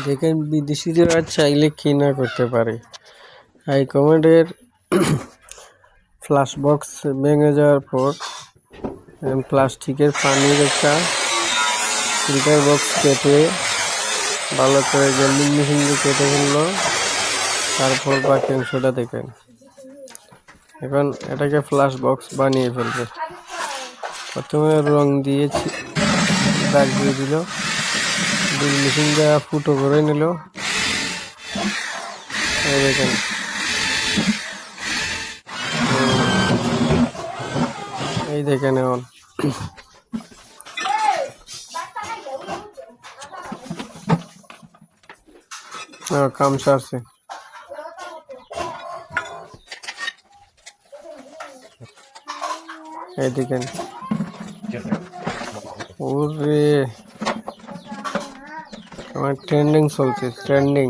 দেখেন বিদেশিরা চাইলে কি না করতে পারে। হাই কমান্ডের ফ্লাশ বক্স ভেঙে যাওয়ার পর প্লাস্টিকের পানির একটা ফিল্টার বক্স কেটে ভালো করে গ্রাইন্ডিং মেশিন দিয়ে কেটে ফেললো। তারপর বাকি অংশটা দেখেন। এখন এটাকে ফ্লাশ বক্স বানিয়ে ফেলবে। প্রথমে রং দিয়ে দাগ দিয়ে দিল, ড্রিল মেশিন দিয়ে ফুটো করে নিল। এই দেখেন, এই দেখেন এখন কাম সারছে। এই দেখেন, ওরে আমার ট্রেন্ডিং চলছে, ট্রেন্ডিং।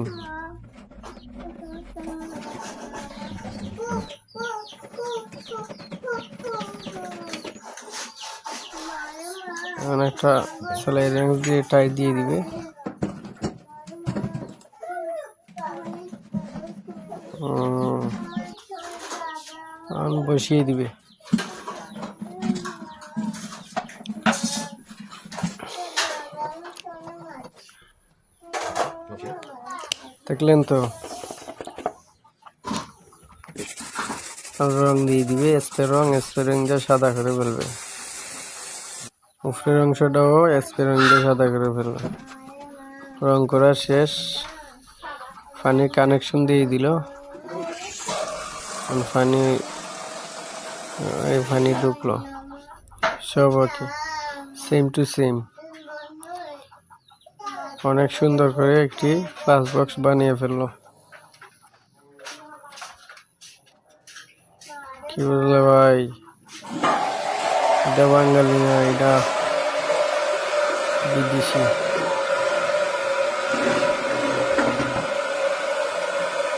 এখন একটা সেলাই রেঞ্জ দিয়ে টাইট দিয়ে দিবে। বসিয়ে দিবে। দেখলেন তো, রং দিয়ে দিবে, স্প্রে রং দিয়ে সাদা করে ফেলবে। উপরের অংশটাও স্প্রে রং দিয়ে সাদা করে ফেলবে। রং করা শেষ, পানির কানেকশন দিয়ে দিল। পানি ঢুকলো, সব ওকে, সেম টু সেম। অনেক সুন্দর করে একটি ফ্লাশ বক্স বানিয়ে ফেললো। কি বললে ভাই, এটা বাঙালি না, এটা বিদেশি।